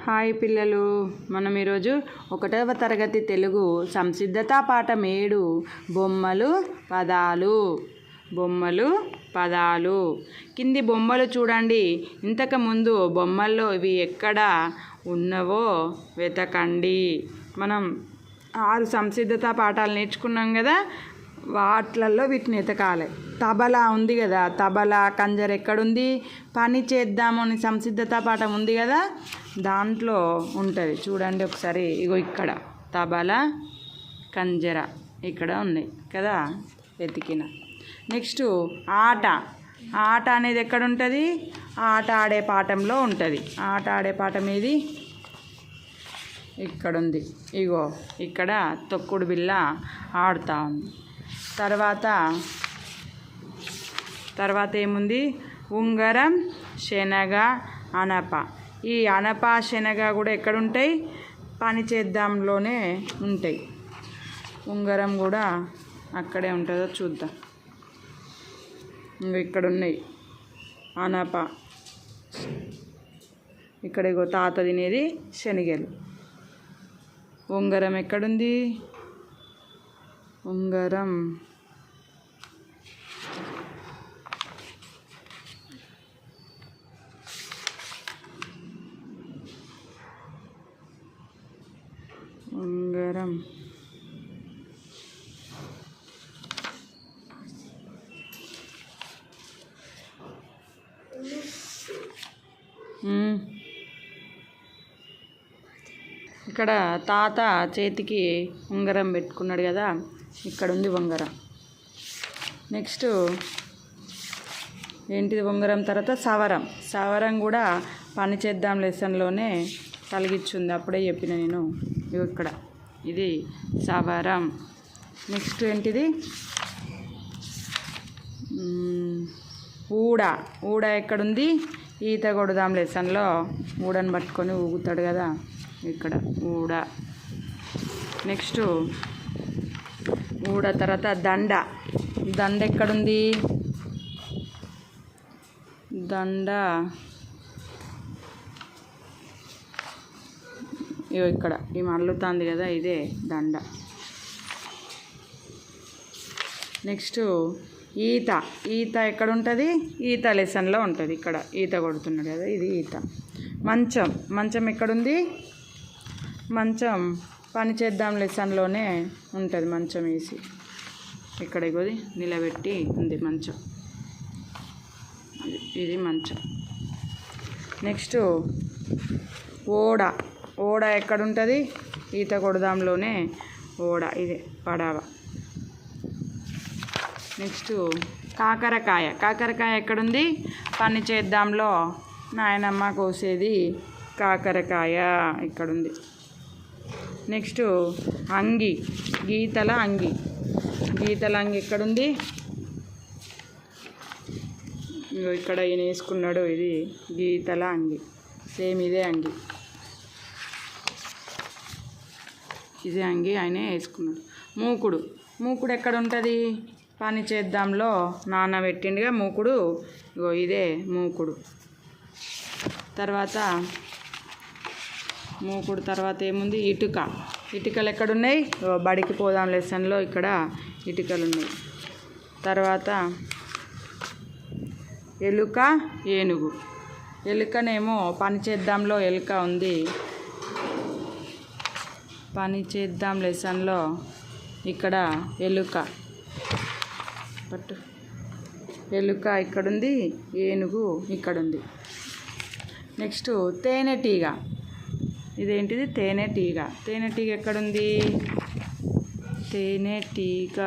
Hi పిల్లలు, మనం ఈరోజు 1వ తరగతి తెలుగు సంసిద్ధత పాఠం 7 బొమ్మలు పదాలు. కింది బొమ్మలు చూడండి. ఇంతకుముందు బొమ్మల్లో ఇవి ఎక్కడ ఉన్నవో వెతకండి. మనం 6 సంసిద్ధత పాఠాలు నేర్చుకున్నాం కదా, వాటిలలో వీటిని వెతకాలి. తబలా ఉంది కదా, తబలా కంజర ఎక్కడుంది? పని చేద్దాము అని సంసిద్ధత పాఠం ఉంది కదా, దాంట్లో ఉంటుంది. చూడండి ఒకసారి. ఇగో ఇక్కడ తబలా కంజర ఇక్కడ ఉన్నాయి కదా, వెతికిన. నెక్స్ట్ ఆట అనేది ఎక్కడ ఉంటుంది? ఆట ఆడే పాఠంలో ఉంటుంది. ఆట ఆడే పాఠం ఏది? ఇక్కడ ఉంది. ఇగో ఇక్కడ తొక్కుడు బిళ్ళ ఆడుతూ ఉంది. తర్వాత ఏముంది? ఉంగరం, శనగ, అనప. ఈ అనప శనగ కూడా ఎక్కడ ఉంటాయి? పని చేద్దాంలోనే ఉంటాయి. ఉంగరం కూడా అక్కడే ఉంటుందో చూద్దాం. ఇక్కడ ఉన్నాయి అనప. ఇక్కడ ఇగో తాత తినేది శనగలు. ఉంగరం ఎక్కడుంది? ఉంగరం ఇక్కడ తాత చేతికి ఉంగరం పెట్టుకున్నాడు కదా, ఇక్కడ ఉంది ఉంగరం. నెక్స్ట్ ఏంటిది? ఉంగరం తర్వాత సవరం కూడా పని చేద్దాం లెసన్లోనే కలిగిచ్చుంది. అప్పుడే చెప్పిన నేను. ఇక్కడ ఇది సవరం. నెక్స్ట్ ఏంటిది? ఊడ ఎక్కడుంది? ఈత కొడదాం లెసన్లో ఊడని పట్టుకొని ఊగుతాడు కదా, ఇక్కడ ఊడ. నెక్స్ట్ ఊడ తర్వాత దండ ఎక్కడుంది? దండ ఇక్కడ ఈ మల్లుతుంది కదా, ఇదే దండ. నెక్స్ట్ ఈత ఎక్కడ ఉంటుంది? ఈత లెసన్లో ఉంటుంది. ఇక్కడ ఈత కొడుతున్నాడు కదా, ఇది ఈత. మంచం ఎక్కడుంది? మంచం పని చేద్దాం లెసన్లోనే ఉంటుంది. మంచం వేసి ఇక్కడ ఇగోది నిలబెట్టి ఉంది మంచం, ఇది మంచం. నెక్స్ట్ ఓడ ఎక్కడుంటుంది? ఈత కొడదాంలోనే ఓడ, ఇదే పడవ. నెక్స్ట్ కాకరకాయ ఎక్కడుంది? పని చేద్దాంలో నాయనమ్మ కోసేది కాకరకాయ, ఇక్కడుంది. నెక్స్ట్ గీతల అంగి ఎక్కడుంది? ఇక్కడ ఈయన వేసుకున్నాడు, ఇది గీతల అంగి. సేమ్ ఇదే అంగి ఆయన వేసుకున్నాడు. మూకుడు ఎక్కడ ఉంటుంది? పని చేద్దాంలో నాన్న పెట్టిండిగా మూకుడు, ఇగో ఇదే మూకుడు. మూకుడు తర్వాత ఏముంది? ఇటుకలు ఎక్కడున్నాయి? బడికి పోదాం లెసన్లో ఇక్కడ ఇటుకలు ఉన్నాయి. తర్వాత ఎలుక, ఏనుగు. ఎలుకనేమో పని చేద్దాంలో ఎలుక ఉంది. పని చేద్దాం లెసన్లో ఇక్కడ ఎలుక ఇక్కడుంది, ఏనుగు ఇక్కడుంది. నెక్స్ట్ తేనెటీగ. ఇదేంటిది? తేనెటీగ ఎక్కడుంది? తేనెటీగ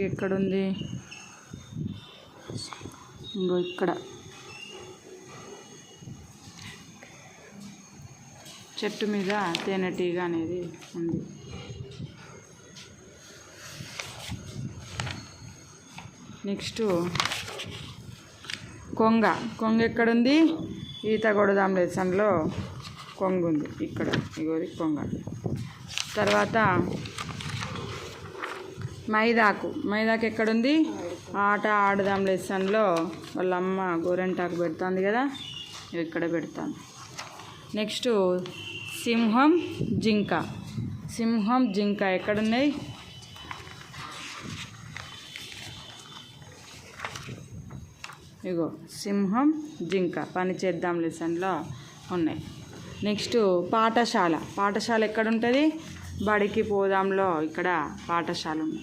ఎక్కడుంది? ఇంకో ఇక్కడ చెట్టు మీద తేనెటీగ అనేది ఉంది. నెక్స్ట్ కొంగ ఎక్కడుంది? ఈత కొడదాం లెసన్లో కొంగు ఉంది ఇక్కడ, ఇగోది కొంగ. తర్వాత మైదాకు ఎక్కడుంది? ఆట ఆడదాం లెసన్లో వాళ్ళ అమ్మ గోరెంటాకు పెడుతుంది కదా, ఇక్కడ పెడతాను. నెక్స్ట్ సింహం జింక ఎక్కడున్నాయి? ఇగో సింహం జింక పని చేద్దాం లెసన్లో ఉన్నాయి. నెక్స్ట్ పాఠశాల ఎక్కడుంటుంది? బడికి పోదాంలో ఇక్కడ పాఠశాల ఉంది.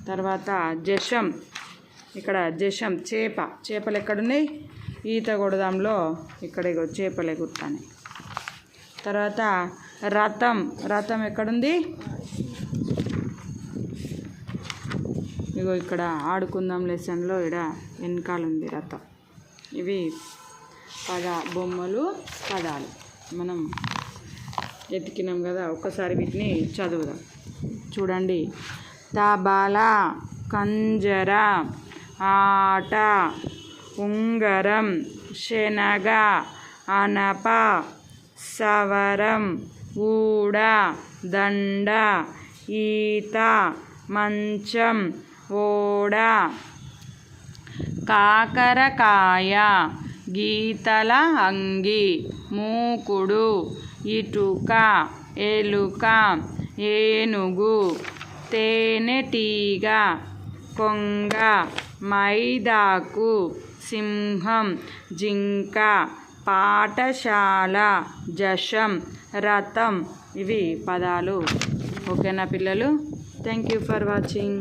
తర్వాత ఇక్కడ జశం చేపలు ఎక్కడున్నాయి? ఈత కొడదాంలో ఇక్కడ ఇగో చేపలు ఎగురుతాయి. తర్వాత రథం ఎక్కడుంది? ఇగో ఇక్కడ ఆడుకుందాం లెసన్లో ఇక్కడ వెనకాల ఉంది రథం. ఇవి బొమ్మలు పదాలు మనం ఎతికినాం కదా, ఒక్కసారి వీటిని చదువుదాం. చూడండి. తబల, కంజర, ఆట, ఉంగరం, శనగ, అనప, సవరం, ఊడ, దండ, ఈత, మంచం, ఓడ, కాకరకాయ, గీతల అంగి, మూకుడు, ఇటుక, ఎలుక, ఏనుగు, తేనెటీగ, కొంగ, మైదాకు, సింహం, జింక, పాఠశాల, జశం, రథం. ఇవి పదాలు. ఓకేనా పిల్లలు? Thank you for watching.